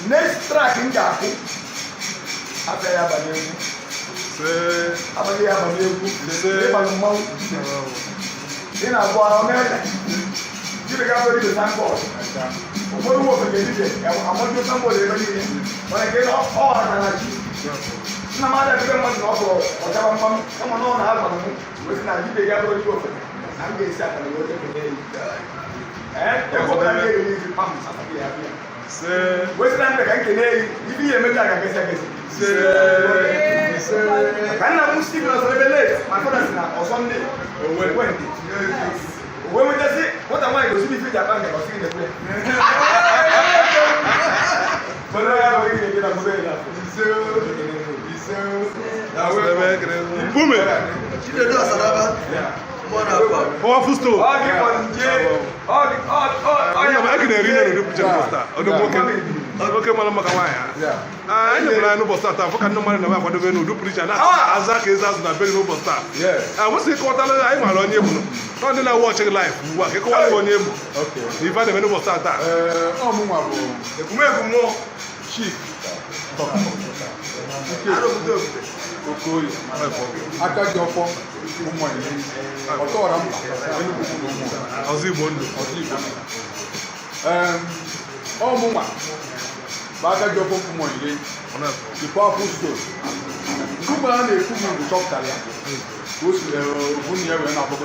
Next track in Jaku. After Abadu. Abadu Abadu. In a war America. You got ready to thank God. What do you want to get? I want you somebody when I get off all I no matter if you want to offer or someone on album with Nigeria gathering you. I'm getting set on the road today. And what I get is the pumps. Western Canadian, if you make like a second. Can I move still as a my father's now or Sunday or when we just say, what am I going to be with Japan or seeing the play? But I have already been a good enough. Powerful store. I can read the picture of that. Okay, Malamakawaya. I know no Bosta. I can't no man for the venue to preach and Azak is as the very noble star. Yes. I was a quarter. I'm on you. Not in a watching life. Work a quarter on you. Okay. If I never know start that. Oh, more cheap. I don't know. I got your phone. Oh, Muma, Baga Joko Kumoy, the powerful stone. Kuba, they put me in the top Talia. Who's the Bunya and Apple?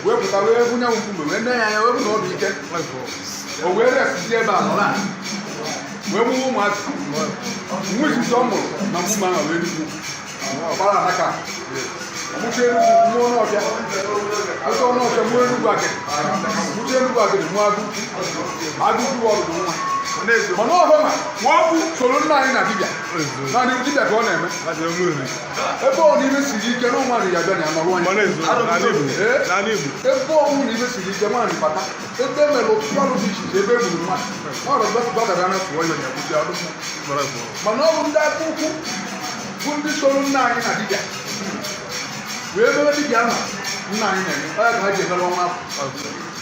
Where would I ever know when I ever know the get my voice? Or where that's the about where we want which is almost Namuma already. Baranaka. Muchenu kumono ya. Aso no se muenu bake. Muchenu bake muadu. Adu duwa duwa. Mono homa. Wobu solo na ina bibia. Na ni bibia ko na eme. Ebo ni be sigi ke no mari ya bani amaru anya. Monezo. Na nibu. Ebo ni be sigi ke mari pata. Ebe melo twalo bi shi ebe bu ma. Oro be ko da na so yo nya buti adu. Mono nda kuku. Kundi solo na ina bibia. We be di biama na ina ni ba ga je lo ma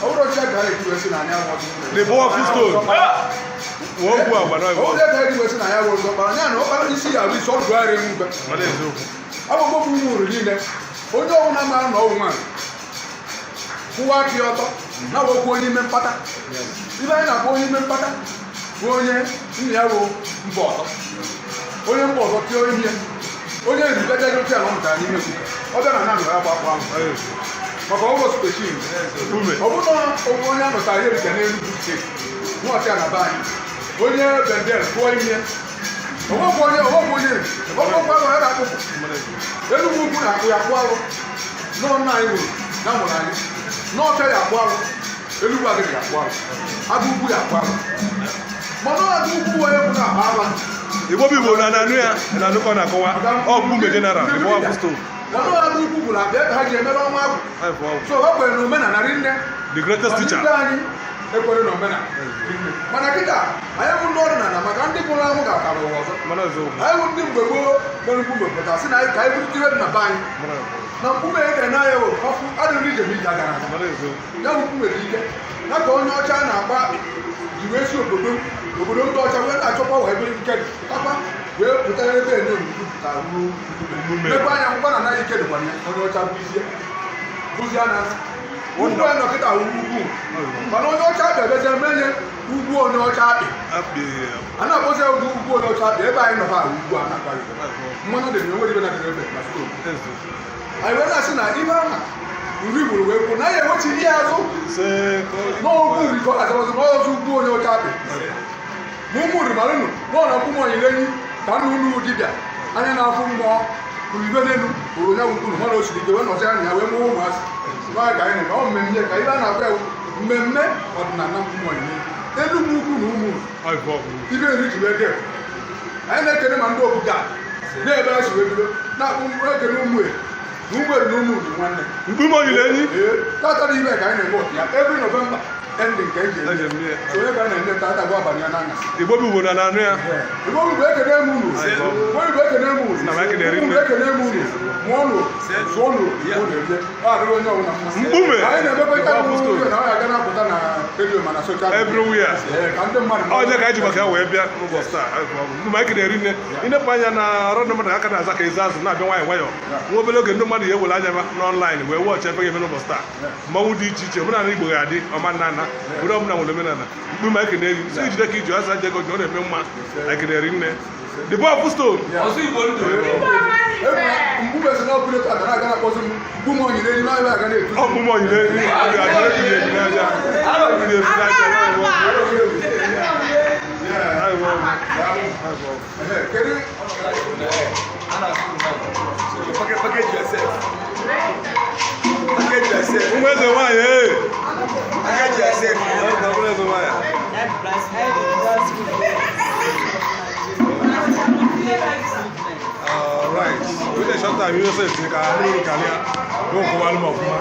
Ọwụrụ ọcha gara eji wesi na anya wọdụ. The powerful stone. Wọ́n bu àgbà náà ìbọn. Ọwụrụ ọcha eji wesi na anya wọdụ ọkpara nya na ọkpara isi ya bụ isi ọdụ ara ewu mgbe. Agbụgbọ bụ ụmụ uru niile. Onye ọwụ na mara na ọwụ nwaanyị. Kwụwa aka ọtọ na wọkwu onye ime mkpata. Ibe anyị na-akpọ onye ime mkpata bụ onye nna ya bụ mba ọzọ. Onye mba ọzọ tịọ ihe. Onye nribete gị oche ala mụtara n'ime ekwu. Ọ bịa na na nọ ya gbapụ ahụ. Maka ọgwụ speshin. Ọ bụrụ na onye anọtara ihe dịka n'Enugu steeti. Nwọchị na be anyị. Onye bendel kụọ ihe. Ọgwụgwọ onye ahụ ya ga-akpụpụ. Enugwu ugwu na-akpụ ya kpụ arụ. Nọ nna anyị nwere na mụrụ anyị. N'ọcha ya akpụ arụ. Enugwu adịghị akpụ arụ. Agụ ugwu ya akpụ arụ. Mana agụ ugwu onye bụ na-akpa aba. Igbo bụ na anụ ya na anụkọ na-akọwa ọ bụ mgbe general igbo abụ stone. Mana agụ ugwu bụ na abịa ka ha ji emebe ọnwa agwụ. So ha kwere na omenala rinne. The greatest teacher. Anyị ekwere na omenala. Mana kịta anyị bụ ndị ọdịnala maka ndị gwụrụ anwụ ga-akara ụwa ọzọ. Anyị bụ ndị mgbe gboo mere mkpume pụta sị na ka anyị bụrụta ihe dị na be anyị. Na mkpume eke na ya wụ ọfụ adịghị njem ije agara aga. Ya bụ mkpume dị ike. Ya ka onye ọcha na-agba ji wee si obodo ndị ọcha wee na-achọkwa wee bere ike takwa wee pụtara ebe enye pụta ruo ebe anya ngwa na anaghị ike dịkwa ya onye ọcha bụzie na ugwu anyị nọkịta ugwu mana onye ọcha bịabeze menye ugwu onye ọcha akpị a na-akpọzi ugwu onye ọcha akpị ebe anyị nọba ugwu a na-akparị mmanụ dị na enwere ibe na dịrị ebe na stoo anyị wee na-asị na ibe aha nri gburu wee kwuo na ya enwechi ihe azụ n'ogwu nri ka ọ ga-azabazụ n'ọzọ ugwu onye ọcha akpị ma ụmụ rimarịnụ n'ọna mkpụmọ onyilenyi ka nna unu dibịa anya na-afụ mmụọ uribe n'elu bụrụ onye gwukwu na o siri ike wee nọzi anya ya wee mụọ ụmụazị n'ọya ka anyị na ọ mmemme ka ibe a na-agwa ewu mmemme ọdịnala mkpụmọ onyilenyi elu m ukwu na ụmụ ibe nri ji wee dị anyị na-ekene ma ndị obodo a na-ebe a si wee bido na-akpụ ekene ụmụ na ụmụ eri na ụmụ uri nwanne mkpụmọ onyilenyi tatara ibe ka anyị na-eme ọtụ ya every November ending ka eji eme so onye ka anyị na-eme tata bụ abalị ya n'anya Igbo bụ na anụ ya Igbo bụ ekene emu unu Igbo ekene emu unu ekene emu unu mụọ nụ zụọ nụ Igbo na-eje ọ adịghị onye ọbụla mkpume anyị na-emekwa ike na ọ ya ga na-apụta na redio ma na soshal everywhere ka ndị mmadụ onye ka anyị ji maka ya wee bịa n'ụbọchị taa mgbe anyị na-eri nne ịnepụ anya na ọrụ ndị mmadụ aka na-aza ka ezi azụ na-abịa nwayọ nwayọ nwa obere oge ndị mmadụ ya ewere anya n'ọnlaịn wee wọchị ebe ga-eme n'ụbọchị taa mmanwụ dị iche iche omenala Igbo ga-adị ọma nna nna obodo ọbụla nwere omenala mkpume anyị na-eri si ijide ka iji asa jego ji ọ na-eme mma anyị na-eri nne the powerful stone mkpume si n'ọbụla taa gara aga na-akpọzi mkpume onyilenyi n'ahịa aga na-etu mkpume onyilenyi ga-adị ebi ebi n'aja ebi ebi n'aja ụmụ eze nwanyị alright we dey short time you know say it's ka anyị ka ya go ko wa lumo kuma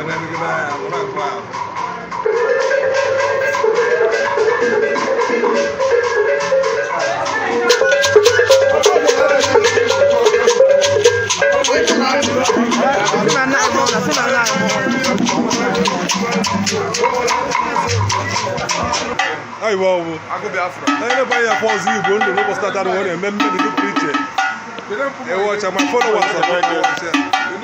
na ni na ora kwa Ai wow, aku Biafra. Na ile ba ya pause Igbo ndo no start that one eme mme di preach. E watch my followers of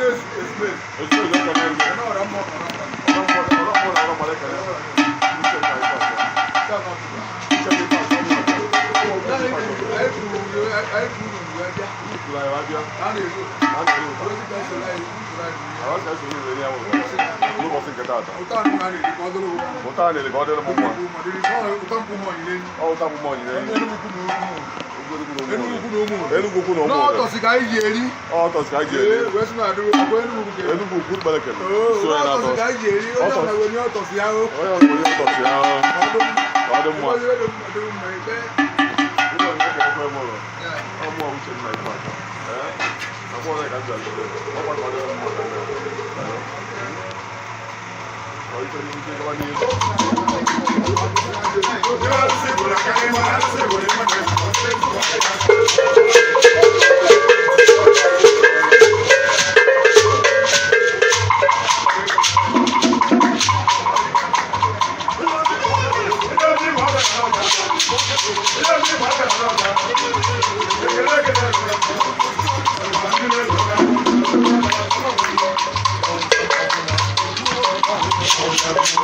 Everybody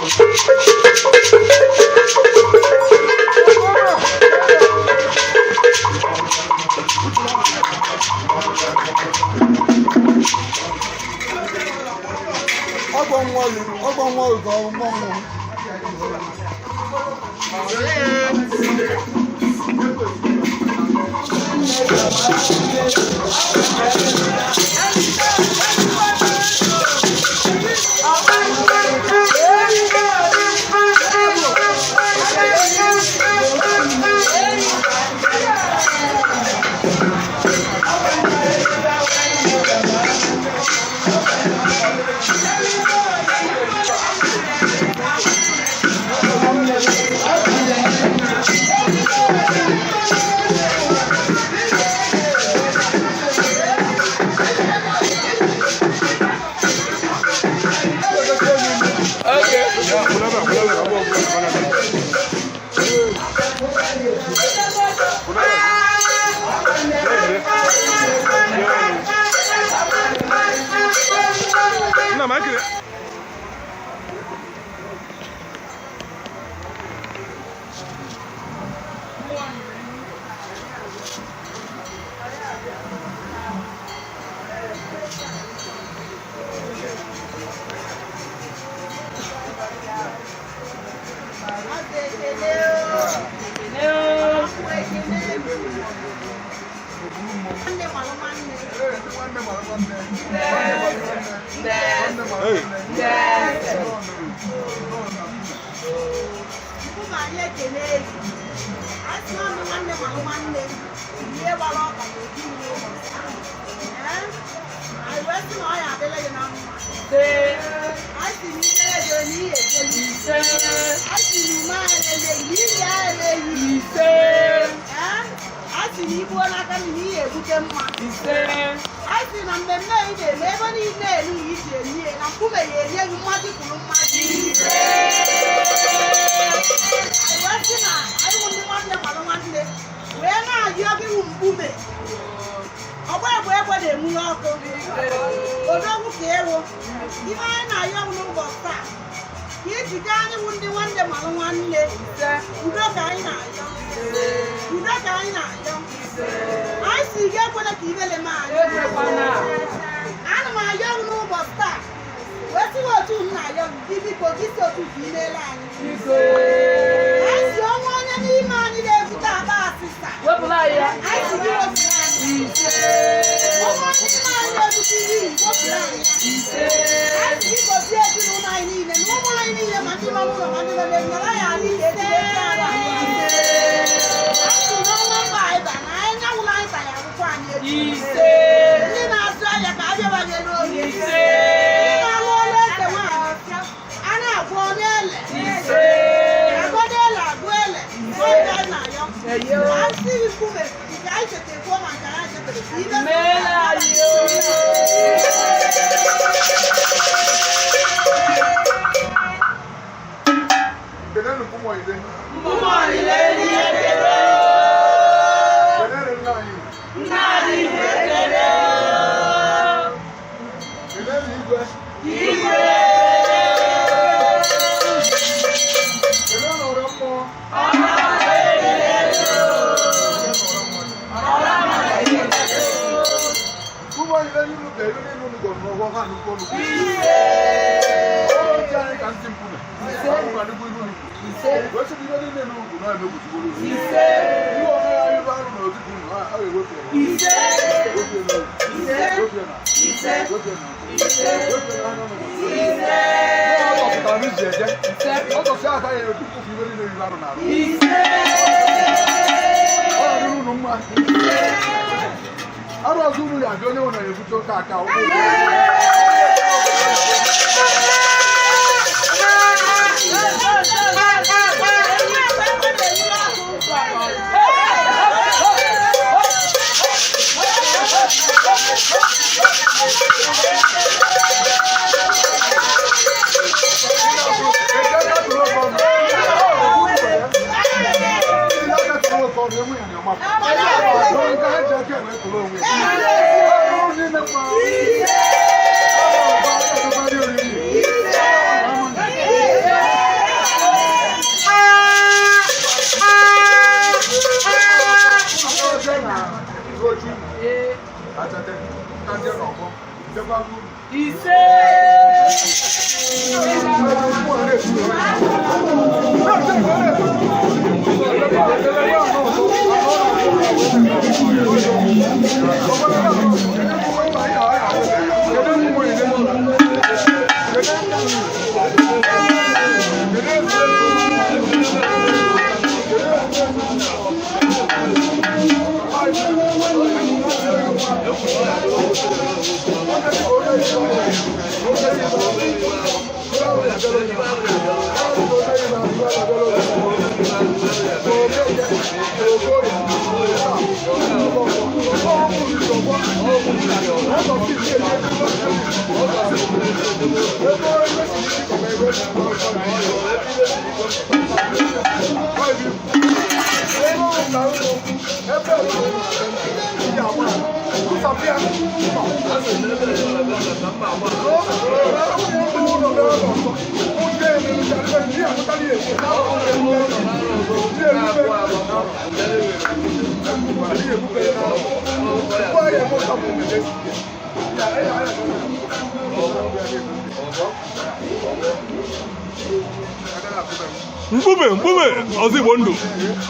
mkpume ọzọ Igbo ndụ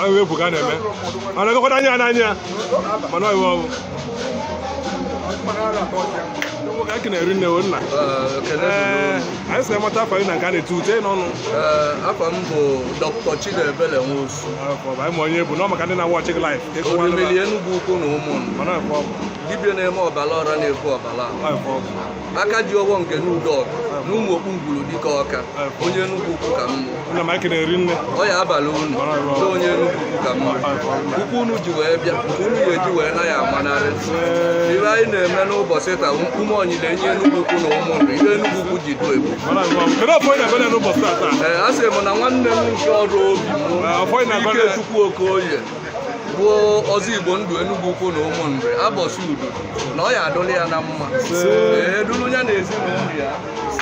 anyị wepụ ka na-eme mana gakọta anya n'anya mana ọyịwa ọbụ nwoke anyị na-eri nne wo nna anyị si amata afọ anyị na nke a na-etu ute n'ọnụ afọ m bụ Dr. Chidiebele Nwosu anyị ma onye bụ na ọ maka ndị na-awa ọchịk laịf Orimili Enugu Ukwu na ụmụnna dibịa na-eme ọbara ọra na-ebu ọbara aka ji ọwọ nke n'Udọgụ na ụmụ okpu ngwuru dịka ọka onye Enugu Ukwu ka mmụ ọ ya abalị unu na onye Enugu Ukwu ka mmụ ukwu unu ji wee bịa nke unu ga-eji wee na ya amanarị ihe anyị na-eme n'ụbọchị taa ume onyile enye Enugu Ukwu na ụmụnna ihe Enugu Ukwu ji do ebu a sị m na nwanne m nke ọrụ obi m Ikechukwu Okoye bụ ọzọ Igbo ndụ Enugu Ukwu na ụmụnri abọsị udo na ọ ya adụla ya na mma eduru ya na ezinụlọ ya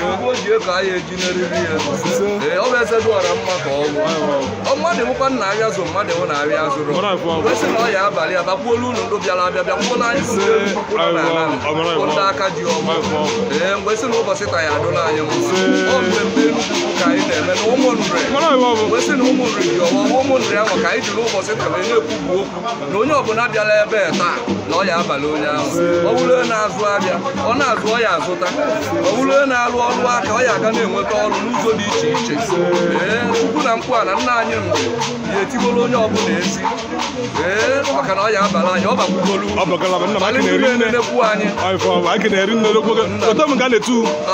ugbo o ji ego ahịa eji n'eriri ya ọ bụ eze dụọra mma ka ọ mmadụ nwụkwa nna abịa zụ mmadụ nwụ na abịa zụrụ kwesị na ọ ya abalị abakwuolu unu ndụ bịara abịa bịakwuola anyị ndị aka ji ọma mgbe sị na ụbọchị taa ya adụla anyị mma ọ mmemme Enugu ka anyị na-eme na ụmụnri mgbe sị na ụmụnri ji ọma ụmụnri ahụ ka anyị ji n'ụbọchị taa wee na-ekwubu okwu na onye ọbụla bịara ebe taa na ọ ya abalị onye ahụ ọ bụrụ onye na-azụ abịa ọ na-azụ ọ ya azụta ọ bụrụ onye na-alụ ọrụ aka ọ ya aga na-enweta ọrụ n'ụzọ dị iche iche Chukwu na mkpu a na nna anyị mbụ ya etigoro onye ọbụla ezi maka na ọ ya abalị anyị ọ bakwugolu na-enekwu anyị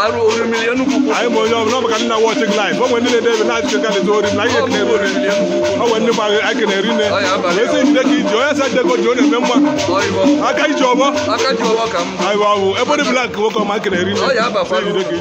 arụ Orimili Enugu Ukwu anyị ma onye ọbụla maka nna watching live o nwere ndị na-edebe na-ajụ ka na-ezo ori na ihe ekene Orimili Enugu Ukwu o nwere ndị gbara anyị na-eri nne esi njide ka iji onye sa njide ji ọ na-eme mma aka iji ọbọ ka m anyị bụ ebe dị blak nwoke ọma anyị na-eri nne njide ka iji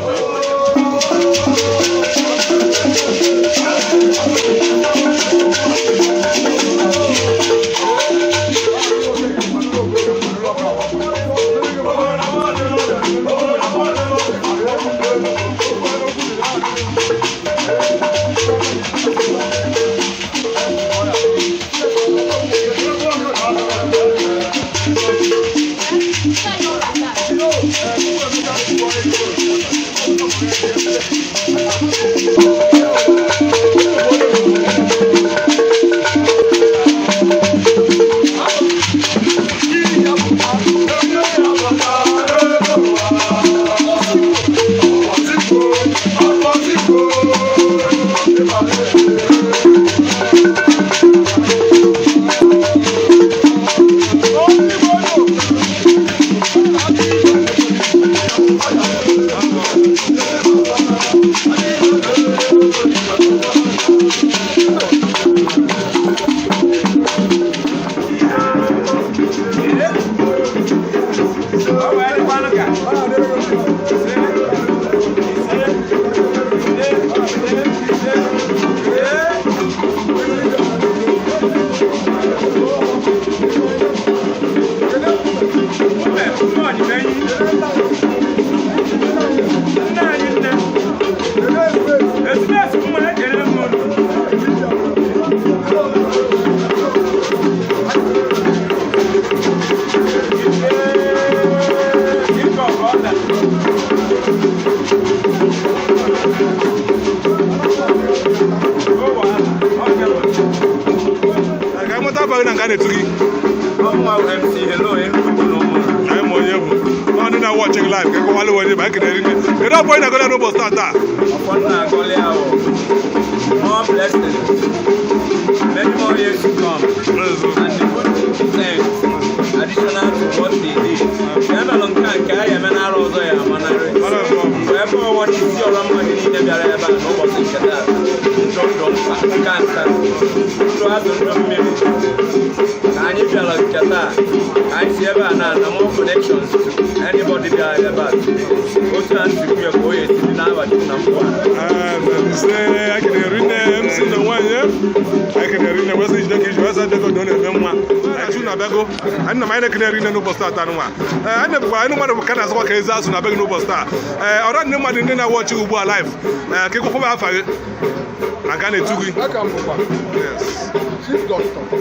abaghị na nga na-etu gị anyị ma onye bụ ndị na watching live ka ekwewala onye ma ekene rinne kedu ọbụ onye na-agọlị n'ụbọchị taa more blessings, many more years to come, and the good things additional to what they did. Never long time, carry a man out of there, Manare. Wherever what is your money in the Arab, no one can get that. Don't cancer. So I don't know. And if you like that, I see ever and more connections to anybody there about. Go to and to be a boy, it's now at number one. Say, I can read MC no one, I can read the message that you was at the go down and one. I should not go. I'm not a canary no poster. I never I know what kind of work is also not no poster. I don't know what in watch you alive. Kick over I can't do it. Yes. Chief Doctor.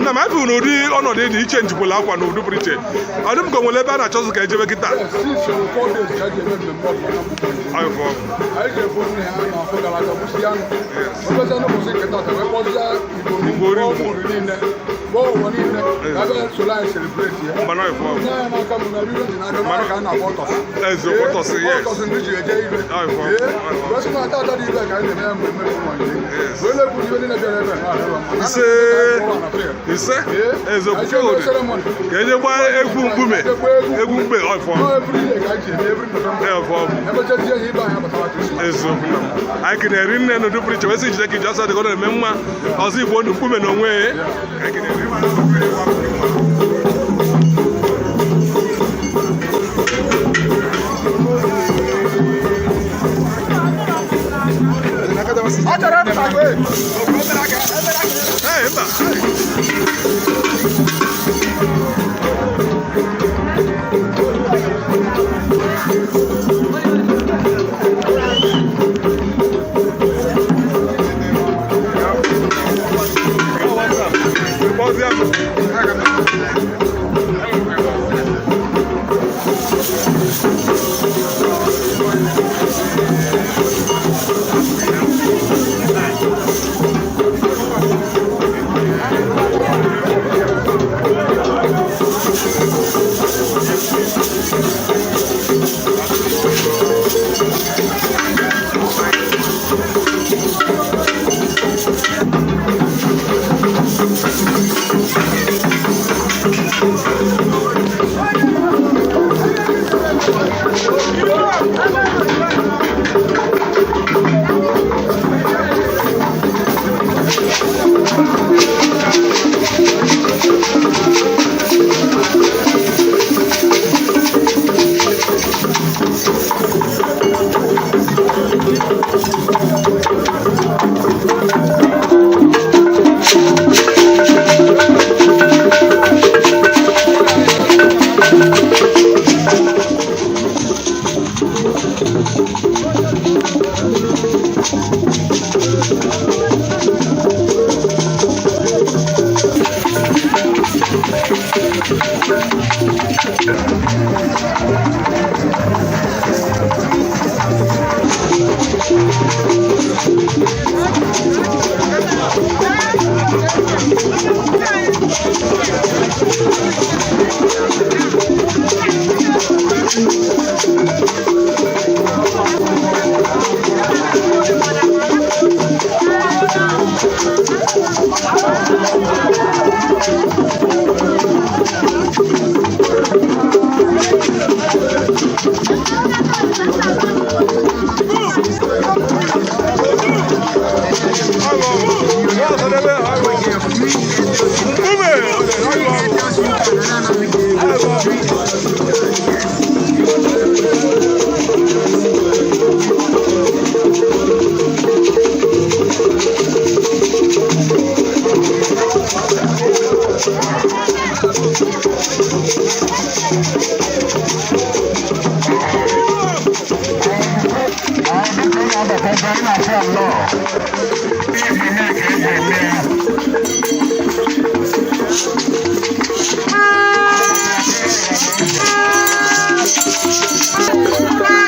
na ma bụ n'ụdị ọnọdụ dị iche njikwala akwa n'udu pụrụ iche ọ dị m ka nwere ebe a na-achọzụ ka ejebe kịta ise ezokwufe ka enye gba egwu mkpume egwu mkpe eziokwu anyị ka na-eri nne n'ụdị pụrụ iche wesị ijide ka iji ọsọ dịka ọ na-eme mma ọzọ igbo ndụ mkpume na onwe Thank you.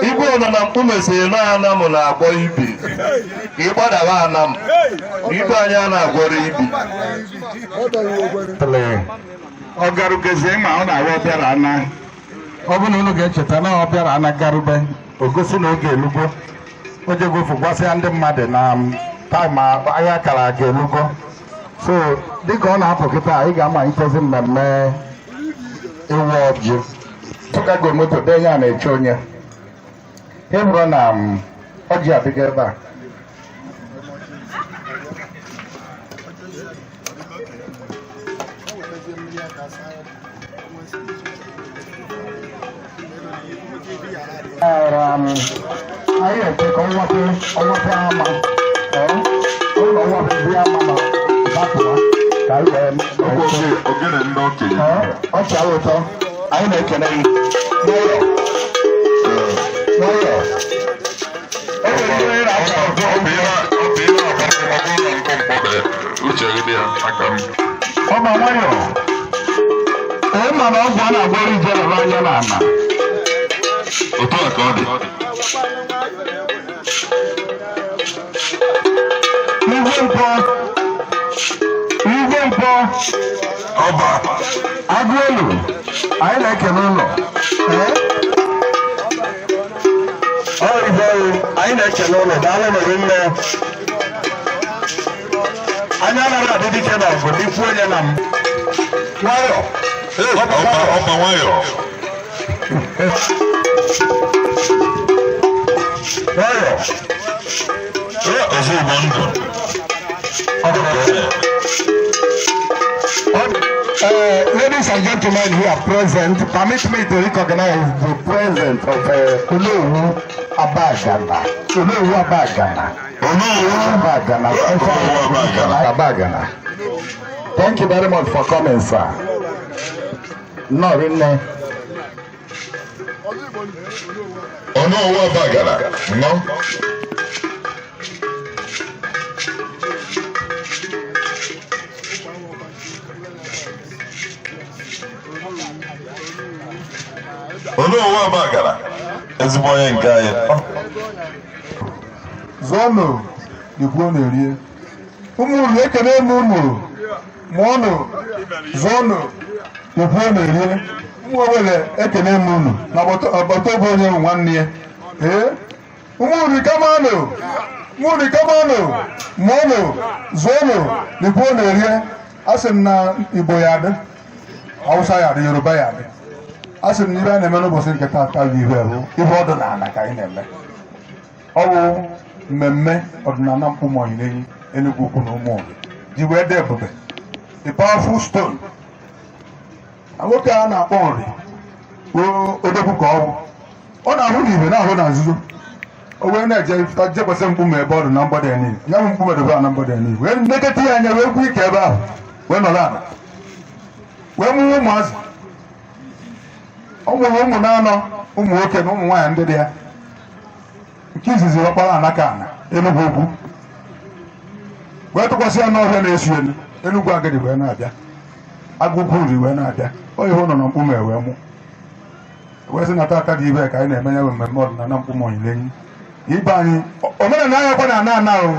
Igwe nọ na mkpume si na anam na-agbọ ibi ka ị gbadaba anam igwe anyị a na-agwọrọ ibi ọ garugezie ma ọ na-awa ọbịara ana ọ bụ na unu ga-echeta na ọbịara ana garube o gosi na oge elugo o jegofu gwasịa ndị mmadụ na taịm ahịa kara aga elugo so dịka ọ na-apụ kịta ị ga-amalitezi mmemme ịwụ ọjị tụkago moto denye a na-eche onye ịhụrụ na ọjị adịghị ebe a anyị eche ka ọnwata ama ụlọ ọnwata ndị ama ma bapụwa ka anyị ogene ndị okenye ọchị ahụ ụtọ anyị na-ekene gị n'ụlọ n'ụlọ ọma nwayọ onye ma na ọgwụ a na-agwọrọ ije nọrọ anya n'ala otu a ka ọ dị igwe mpọ ọba agụ elu anyị na-ekene ụlọ anyị na-ekene ụlọ daalụ nọrọ nne anya anaghị adị dike na ọgụ n'ikwu onye na m nwayọ ọba nwayọ Ladies and gentlemen who are present, permit me to recognize the presence of Olowu Abagana. Olowu Abagana. Abagana. Thank you very much for coming, sir. No, really. Olowu Abagana. No. Olowu Abagana. Ezigbo onye nke anyị. Zọnụ dịkwuo na-erie. Ụmụ unu ekele m unu. Mụọnụ zọnụ dịkwuo na-erie. Ụmụ obere ekele m unu. Na agbata obi onye nwanne ya. Ụmụ unu kamanụ. Mụọnụ zọnụ dịkwuo na-erie. Asị m na Igbo ya adị. Hausa ya adị, Yoruba ya adị. Asị m n'ibe a na-eme n'ụbọchị nke taata bụ ihe ọdịnala ka anyị na-eme. Ọ bụ mmemme ọdịnala Mkpụmọileyi Enugu Ukwu na Ụmụoge ji wee dị ebube, the powerful stone. Nwoke a na-akpọ Nri odogwu ka ọ na-ahụ n'ibe na-ahụ na nzuzo. O wee na-eje jekwasị mkpume ebe ọ dị na mgbada ya niile. Ya bụ mkpume debe na mgbada ya niile. Wee nekọta ya anya wee gwu ike ebe ahụ wee nọrọ ala wee mụọ ụmụazị. Ọ mụrụ ụmụ na-anọ, ụmụ nwoke na ụmụ nwaanyị ndị dị ya. Nke izizi ọkpara anaka ana Enugu Ukwu wee tụkwasị ya n'ọhịa na-esu elu. Enugu Agadi wee na-abịa, Agụkwu Nri wee na-abịa. Ọ ihe ụnọ na Mkpume wee mụ wee sị na taata dị ibe ka anyị na-eme ya bụ mmemme ọdịnala Mkpụmọileyi. Ibe anyị omenala anya kwa na ana ahụ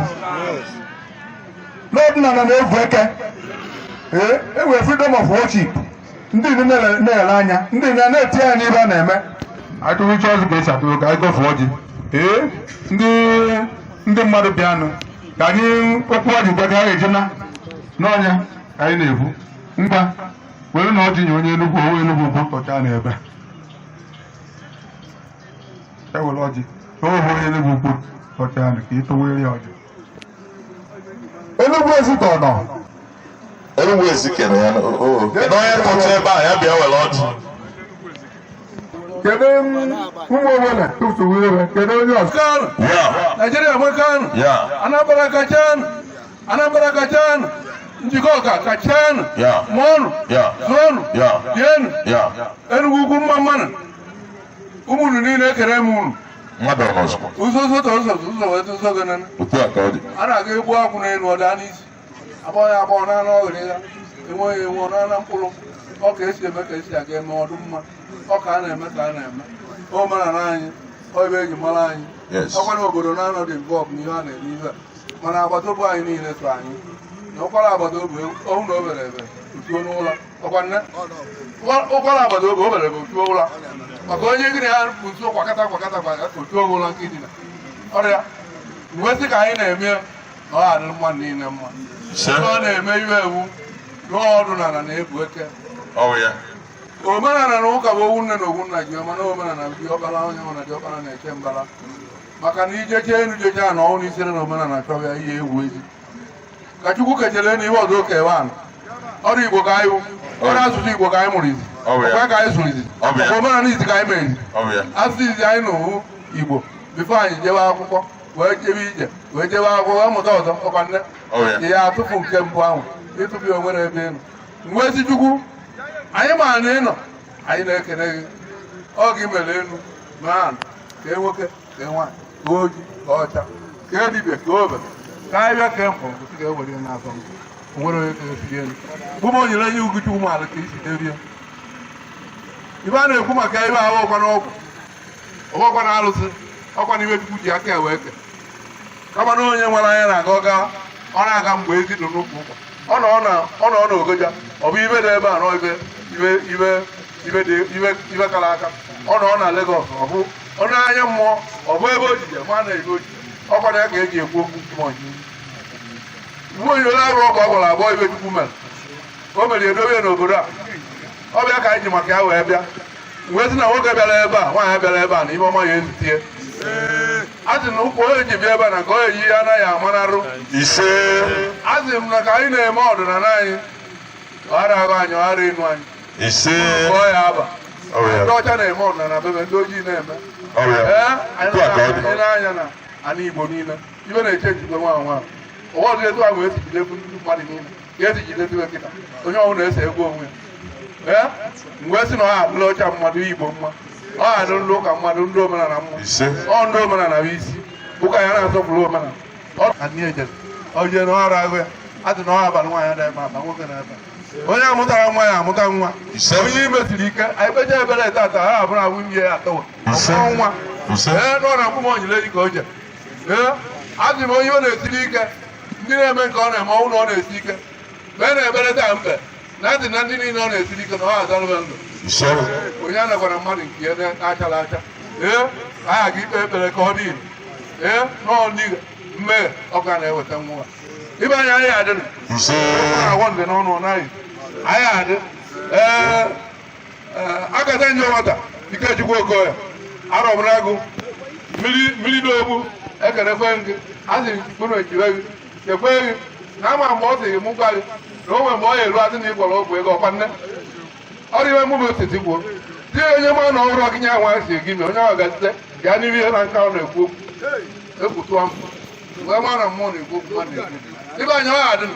n'ọdịnala na-evu eke. Enwere freedom of worship. Ndị na-ele anya, ndị na-eti anya n'ibe a na-eme. Atụrụcha ọzọ ka esi atụrụ ka anyị gọfụọ ji. Ndị mmadụ bịanụ ka anyị okwu ọjị gwa ka ha ejena n'ọnya ka anyị na-ebu ngwa were na ọjị nye onye Enugu owe Enugu Ukwu tọchaa n'ebe ewere ọjị owe onye Enugu Ukwu tọchaa ka ịtọwere ya ọjị. Enugu Ezike ọ nọ? Enugu Ezike na ya. Kedu onye tọcha ebe a ya bịa were ọjị? Kedu ụmụ obere tụtụrụ ebe? Kedu onye ọzọ? Nigeria nwe Kanu, Anambra kachanụ, Njikọka kachanụ, Mọnụ, Zọnụ, Jenu, Enugu Ukwu mma mmanụ. Ụmụnụ niile ekere m unu. Ụzọ wee tụzọ gị nene. A na-aga egbu akwụ n'elu ọda n'isi. Abụọ ya abụọ na anụ ọghịrị ya. Enweghị enwe n'ana mkpụrụ. Ọ ka esi eme ka esi aga eme ọdụ mma. Ọ ka a na-eme ka a na-eme. O menala anyị, ọ ebe eji mara anyị. Ọkwa na obodo na-anọ dị involve n'ihe a na-eme ihe. Mana agbata obi anyị niile so anyị. Na ụkwara agbata obi ọhụrụ na obere ebe otuo n'ụlọ. Ọkwa nne ụkwara agbata obi obere ebe otuo ụlọ. Maka onye gịnị ya nso kwakọta otuo ụlọ nke dị na ọrịa. Mgbe sị ka anyị na-eme na ọ adị mmadụ niile mma. Ọ na-eme iwe ewu n'ọdụnala na-ebu eke. Omenala na ụka bụ owu nne na ogwu nna ji mana omenala dị ọkpara onye nwe na dị ọkpara na-eche mbara. Maka na ijeche enu jeche a na ọnwụ n'isere na omenala chọrọ ya ihe egwu ezi. Ka Chukwu kechere na ihe ọzọ okewe anụ. Ọrụ Igbo ka anyị ọrụ asụsụ Igbo ka anyị mụrụ izi. Ọkwa ka anyị sụrụ izi. Ọkwa omenala izi ka anyị mere izi. Asụsụ izi anyị n'owu Igbo bifo anyị jebe akwụkwọ wee jebe ije wee jebe akwụkwọ mmụta ọzọ ọkwa nne. Ya atụfu nke mbụ ahụ ịtụfu ya onwere ebe ịnụ. Mgbe ezi Chukwu anyị ma na ịnọ anyị na-ekene gị. Ọ gị mere enu ma ka e nwoke ka e nwaanyị ka oji ka ọcha ka e dibịa ka obe ka anyị bịa ka mkpọ gosi ka e were na-azọ m nwere onye ka esi elu bụma o nyere nye ugochi ụmụala ka isi derie ibe a na-ekwu maka ibe ahụ ọkwa n'ọgwụ ọgbakwa na alụsị ọkwa n'ime Chukwu ji aka ewe eke kama na onye nwere anya na-aga ọga ọ na-aga mgbe ezi nọ n'ụkwụ ụkwa ọ nọ n'Ogoja ọ bụ ibe dị ebe a nọ ibe kara aka ọ nọ na Lagos ọ bụ ọnụ anya mmụọ ọ bụ ebe ojije ma na-ebe ojije ọkwa na ya ka eji ekwu okwu Mkpụmọileyi mgbe onye ole arụ ọgwụ agwara abụọ ibe Chukwu mere o mere edobe n'obodo a ọ bịa ka anyị ji maka ya wee bịa mgbe si na nwoke bịara ebe a nwaanyị bịara ebe a na ime ọma ya ezitie Asị na ụkwụ onye ji bịa ebe na ka onye yi ya anaghị amanarụ. ise Asị m na ka anyị na-eme ọdịnala anyị ọ araghị anyị ọ ara enu anyị ise kọọ ya aba ọrịa ndị ọcha na-eme ọdịnala bebe ndị ojii na-eme ọrịa anyị na-anya na ana Igbo niile ibe na-eche njikwa nwa nwa ụwa ọzọ etu ahụ esi jidekwu ndị mmadụ niile ka esi jidetuwe kịta onye ọbụla na-ese egwu onwe ya mgbe si na ọ adịla ọcha mmadụ Igbo mma ọ adị ndị ụka mmadụ ndị omenala mma ise ọ ndị omenala bụ isi ụka ya na-asọpụrụ omenala oje na ọrụ agụ ya adị na ọ abalị nwaanyị ada ebe aba nwoke na ebe onye amụtara nwa ya amụta nwa onye imesiri ike anyị kpecha ebere tata ha abụrụ awụ ihe ya atọwa ọmụọ nwa nọ na mkpụm onyile dị ka o je adị m onye ọ na-esiri ike ndị na-eme nke ọ na-eme ọnwụ na ọ na-esi ike mgbe na-ebere taa mbe na adị na ndị niile ọ na-esiri ike na ọ azarụbe ndụ onye a nakwara mmadụ nke ya na-achara acha anyị aga ikpe ekpere ka ọ dị nọọ ndị mmehie ọ ga na-eweta nwa ibe anyị anyị adị na-agwọ ndị n'ọnụ naghị anyị adị akata nye nwata Ikechukwu Okoye arọbụragụ mmiri n'ogbu ekelekwe gị a sịrị mkpụrụ echire gị chekwe gị na ama mgbe ọ sị gị mụ gwa gị na o nwere mgbe ọ ya eru adị na ịgwọrọ ọgwụ ego ọkwa nne ọrụ iwe mụ bụ osisi gwuo dị onye ma na ọhụrụ ọgịnya nwa si gị mee onye ahụ gazite gaa n'ihu ihe na nka ọ na-ekwu okwu ekwutụọ mpụ mgbe ma na mmụọ na-ekwu okwu mmadụ ekwu ibe anyị ọ adị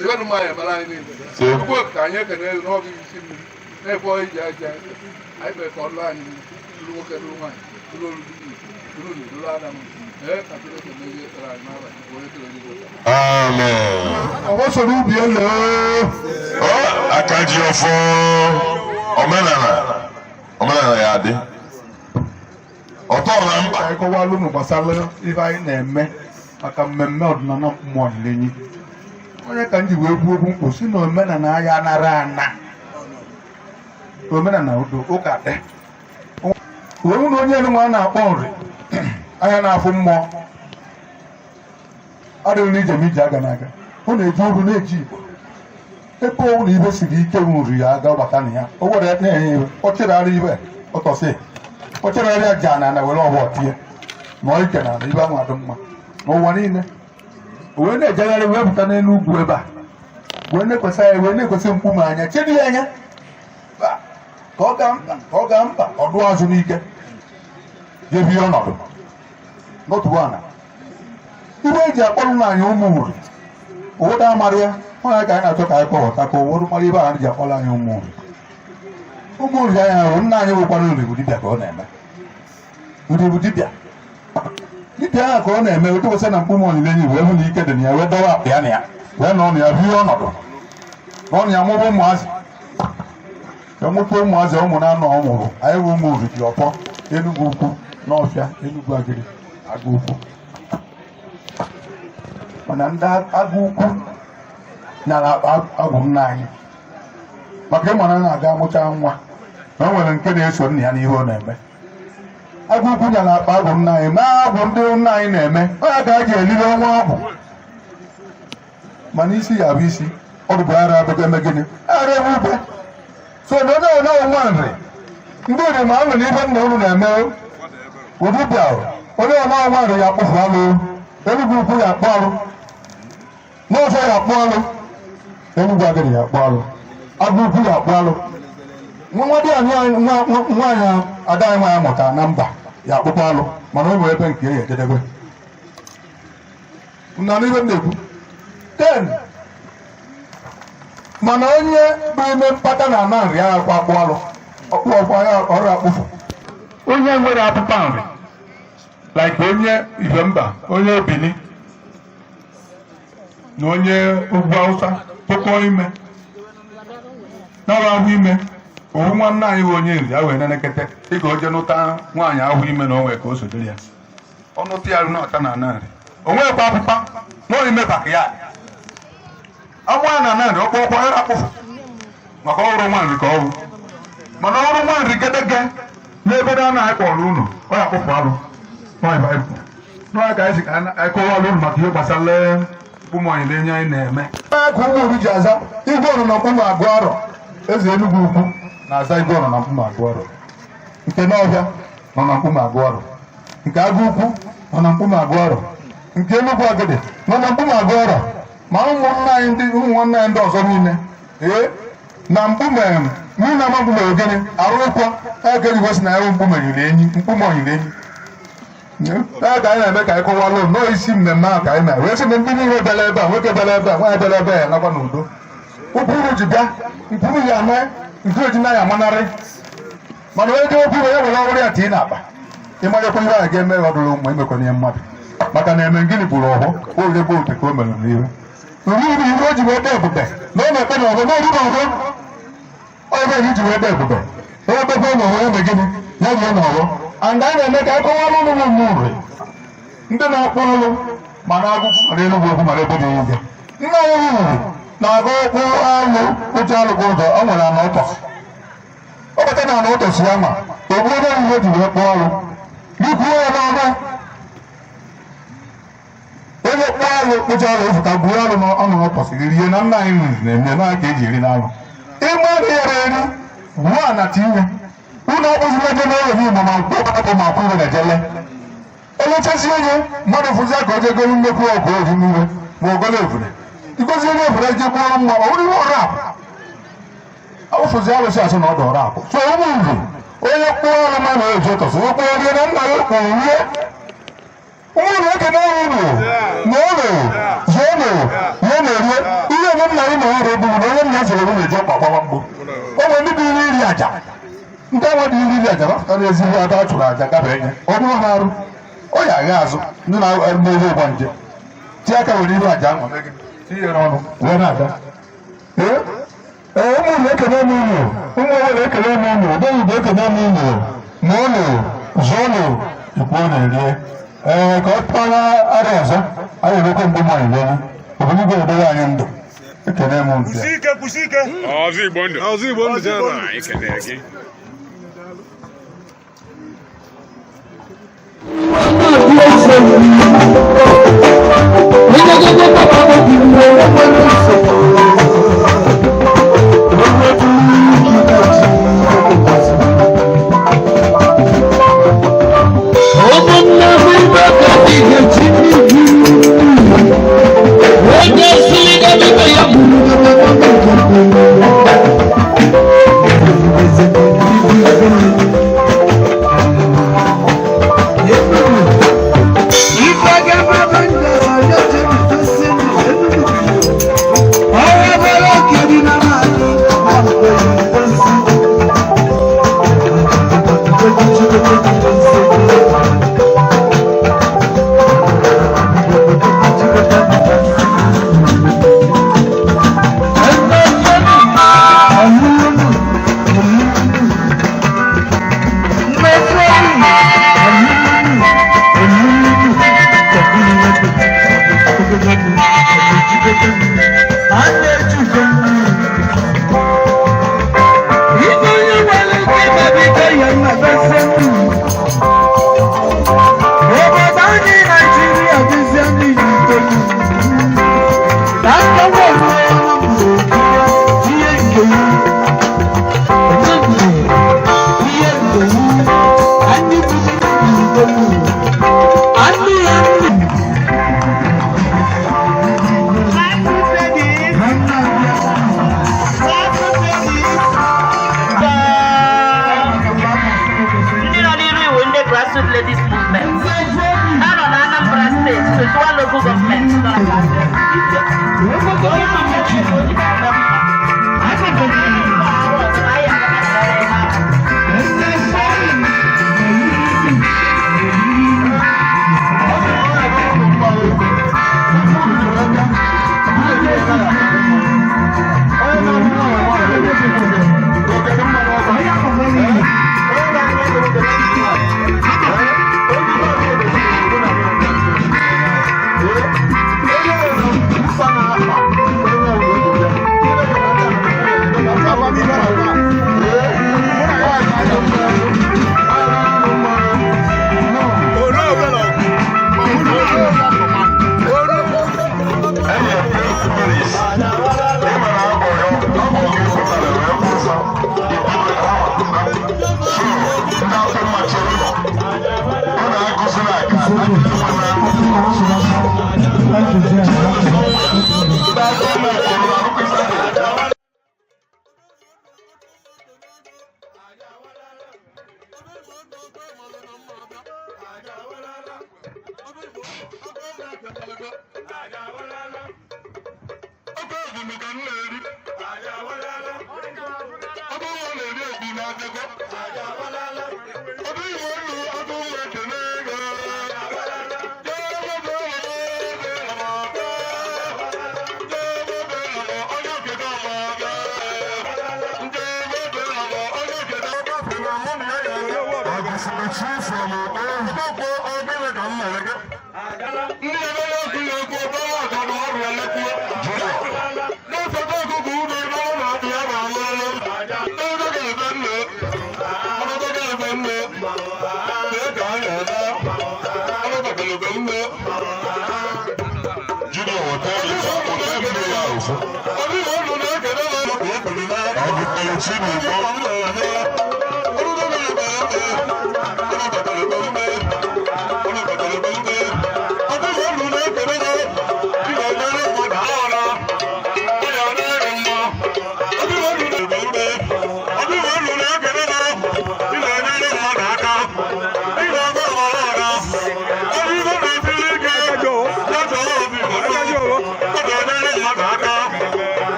ibe nụ mmadụ ebara anyị niile ugbu ka anyị ekene n'ọgụ isi mmiri na-ekwe iji aja anyị kpere ka ọlụ anyị lụrụ nwoke lụrụ nwaanyị lụrụ olu lụrụ Adam ọwọ́ sọ̀rọ̀ ubi ele aka ji ọfọ omenala ya adị ọtọ na mkpa anyị kọwalụ unu gbasara ife anyị na-eme maka mmemme ọdịnala mmụọ nlenyi onye ka m ji wee kwuo okwu mkpu si na omenala anyị anara ana omenala udo ụka dị wee na onye elu nwa a na-akpọ nri anya na-afụ mmụọ adịghị na ijem ije aga n'aga ọ na-eji oru na-eji Igbo ebe ọnwụ na ibe siri ike nwụrụ ya aga gbata na ya o were na-enye iwe ọ chịrarị ibe ọtọsị ọ chịrarị aja na were ọbọ tie na ọ ike na ibe ahụ adị mma n'ụwa niile o wee na-ejegharị wee pụta n'elu ugwu ebe a wee na-ekwesị anyị wee na-ekwesị mkpume anya chedi ya anya ka ọ gaa mkpa ọdụ azụ n'ike jebie ọnọdụ n'otu ana ibe eji akpọrọ na anyị ụmụ uri obodo amara ya ọ na ka anyị na-achọ ka anyị kpọghọta ka ụfọdụ mara ibe anyị ji akpọrọ anyị ụmụ uri anyị ahụ nna anyị nwekwara uri bụ dibịa ka ọ na-eme uri bụ dibịa ahụ ka ọ na-eme otu kwesị na mkpụmụ onyile enyi wee hụ na ike dị na ya wee dọwa akpa ya na ya wee nọ na ya bie ọnọdụ n'ọnụ ya mụrụ ụmụazị ka mụta ụmụazị ụmụ na anọ ọ mụrụ anyị bụ ụmụ uri dị ọpọ Enugu Ukwu n'Ọfịa Enugu Agịrị Agụ Ukwu mana ndị Agụ Ukwu nyara akpa agwụ nna anyị maka ịmara na-aga amụcha nwa na o nwere nke na-eso nna ya n'ihe ọ na-eme Agụ Ukwu nyara akpa agwụ nna anyị ma agwụ ndị nna anyị na-eme ọ ya ka a ji eliri ọnwa ọgwụ mana isi ya bụ isi ọ dụbụ ara abụghị eme gịnị ara ebe ube so na onye nwa nri ndị ori ma anụ na ibe nna unu na-eme ụdị bịa onye ọma nwa nri ya kpụfụ alụ Enugu Ukwu ya akpọ alụ n'ọzọ ya akpọ alụ Enugu Agịrị ya akpọ alụ Agụ Ukwu ya akpọ alụ nwa dị nwaanyị ada anyị nwaanyị mụtara na mba ya akpụkpọ alụ mana o nwere ebe nke ya ejedebe nna n'ibe m na-ekwu ten mana onye bụ ime mkpata na ana nri ya akpọ alụ ọkpụọkwa ya ọrụ akpụfụ onye nwere akpụkpa nri like onye Ivemba onye Bini na onye ugwu Hausa tụkọ ime n'ọrụ ahụ ime owu nwanne anyị bụ onye nri ya wee nenekete dịka o je nụta nwaanyị ahụ ime na onwe ka o sodere ya ọnụtụ ya n'ọta na ana nri o nwekwa akpụkpa n'onye mebaka ya amụa na ana nri ọkpọkwa ya akpụfụ maka ọrụ nwa nri ka ọrụ mana ọrụ nwa nri gedege n'ebe a na-anyị kpọrọ unu ọ ya akpụfụ alụ n'ọya ka anyị si anyị kọwalụ unu maka ihe gbasara ụmụ anyị na-enye anyị na-eme ka ụmụ ori ji aza igwe ọrụ na mkpụmụ agụ arọ eze Enugu Ukwu na-aza igwe ọrụ na mkpụmụ agụ arọ nke n'ọbịa nọ na mkpụmụ agụ arọ nke Agụ Ukwu nọ na Mkpume Agụọrọ, nke Enugu Agidi nọ na Mkpume Agụọrọ, ma ụmụnne anyị ụmụ nwanne anyị ndị ọzọ niile na Mkpume niile ama Mkpume ogene arụkwa ego ejigo si na ya Mkpume yiri enyi Mkpume oyiri enyi ka anyị na-eme ka anyị kọwalụ nọọ isi mmemme ahụ ka anyị na wee sị na ndị niile bịara ebe a nwoke bịara ebe a nwaanyị bịara ebe a nakwa n'udo ụkpụrụ ji bịa Mkpume ya anọ nke oji na ya amanarị mana onye dị okwu ya were ọrụ ya tii n'akpa ịmanyekwa ihe ahụ ga-eme ya ọdụrụ ụmụ imekọ ihe mmadụ maka na eme ngịnị bụrụ ọhụ ole bụ ote ka o mere n'ihu nri ihe o ji wee dị ebube na ọ na-ekpe na ọhụ n'ọrụ na ọhụ ọ ebe ji wee dị ebube ebe na ọhụ eme gịnị ya bụ na ọhụ and anyị na-eme ka akọwara ụlọ mmụrụ ndị na-akpọ ọrụ ma na-agụkwụ mara Enugwu okwu mara ebe dị ihe nna anyị hụrụ na-aga okwu alụ oche alụgụ ụzọ ọ nwere anọ ụtọ ọ bata na anọ ụtọ si ya ma ogbodo ihe ji wee kpọọ ọrụ ikwuo ya n'ọrụ onye kpọọ alụ kpụcha alụ ụfụta gbuo alụ na ọnụ ọkpọsịrị rie na nna anyị na-eme na ka eji eri n'alụ ịgba yara eri gbuo a na tinye unu akpụzila je n'ụlọ gị ma mkpọkọtọ ma kwụ ire gajele elechasi onye mmadụ fụzi ka o jegoro nnekwu ọgụ oji n'iwe ma ogolo ovure igozi onye ovure je kpọrọ mma ọ bụrụ ihe ọrụ akụ awụfụzi alụsị asụ na ọdụ ọrụ akụ so ụmụ nri onye kpọọ ọrụ ma na-eji ụtọsị onye kpọọ rie na nna ya kwuru rie ụmụ na-ekene ụlọ na ụlọ zuonụ ya na-erie ihe ebe nna ya na ọrụ eburu na onye nna soro ebe na-eji ọkpa gbawa mgbo o nwere ndị bụ iri aja ndị awa dị iri aja bapụtara ezigbo ada a chụrụ aja gaba enye ọ bụrụ ha arụ ọ ya agha azụ ndị na-eme ihe ụgba nje ti aka were iru aja ahụ tinyere ọnụ wee na-aga ụmụ na-ekene m ụlọ ụmụ nwere ekele m ụlọ ụdọghị bụ ekele m ụlọ ma ụlọ zụọnụ ikwu ọ na-erie ka ọ kpara arịa ọzọ anyị emekwa mgbe m anyị lelu obodo igwe edere anyị ndụ ekele m ndụ ọzọ Igbo ndụ jere If I get my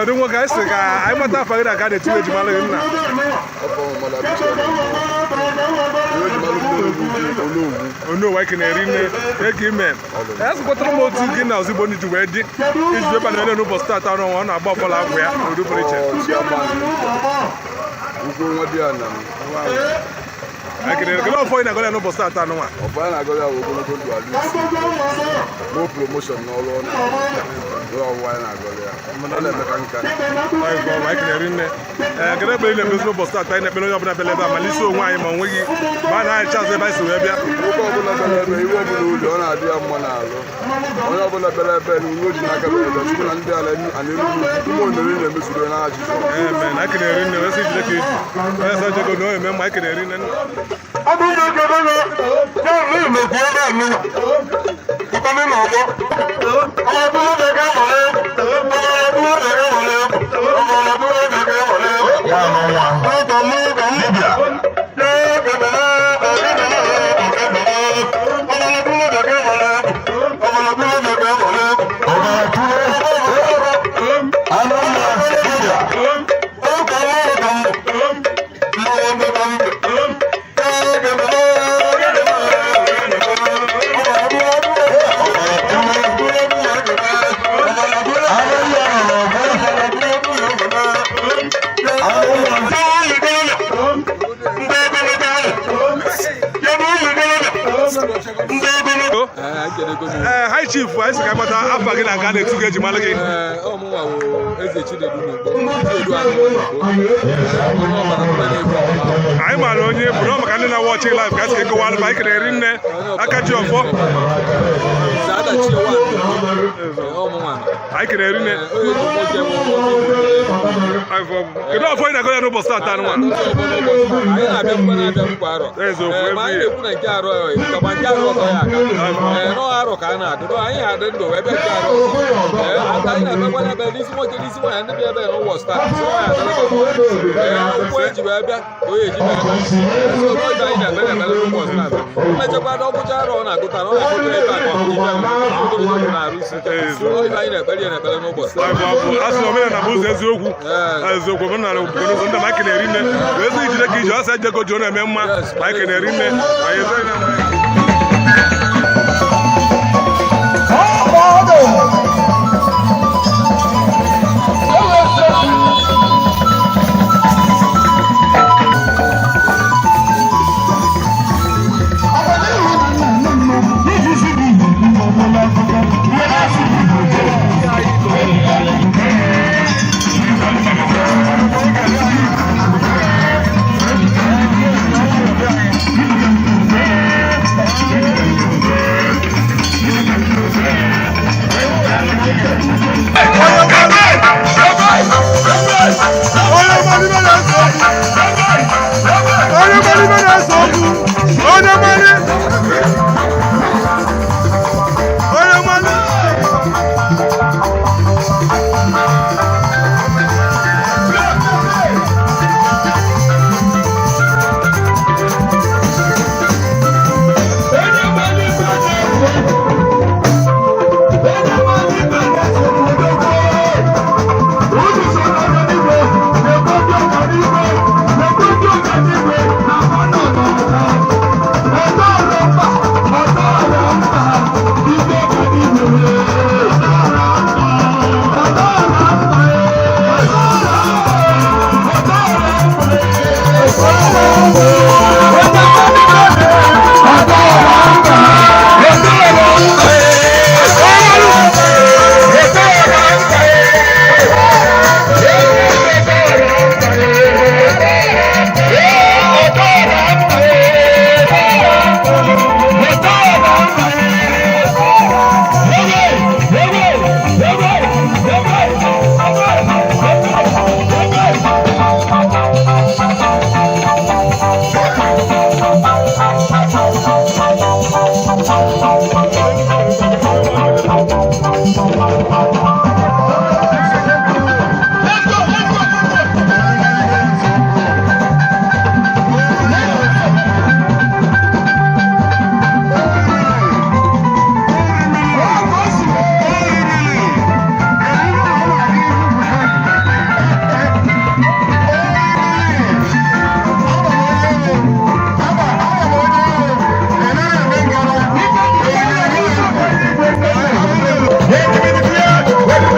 Don't work, guys. I want to find a guy to do Oh no, I can take him. That's what I'm going to get now. The bonnet to wedding is the banana no start on one above all out where to do I can go for it. I'm going to start on one. No promotion, no loan. Why not go there? I can believe the business was start time. I believe I'm Maliso. Why am I waiting? Man, I chance the vice web. Hi Chief, I say about after again and to get Jamal again. I'm on you, but I'm going to watch it live. Guys, can go on bike there in there. I catch you for. I can hear it. You don't find a good number start on one. There's a Wait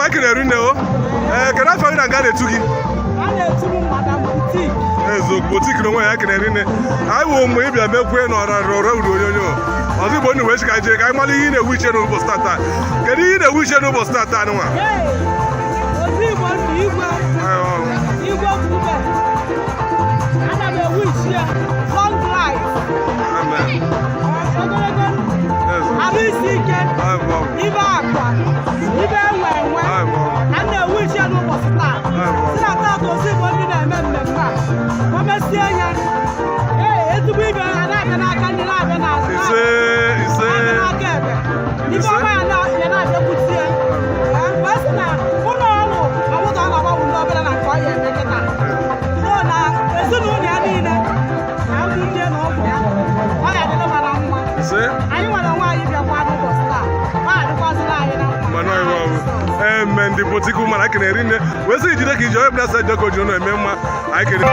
ma ekele eri nne o kedu afọ gị na nga na-etu gị eziokwu boutique n'onwe ya ekele eri nne anyị wụ mgbe ị bịa mekwe na ọrọrọ uru onyonyo ọzọ igbo nnu wee chi ka anyị jee ka anyị mara ihe ị na-ewu iche n'ụbọchị tata kedu ihe ị na-ewu iche n'ụbọchị tata nwa ndị boutique ụmụ anyị na-eri nne wee sị ijide ka iji onye bụla sa jeko ji ụnụ eme mma anyị kere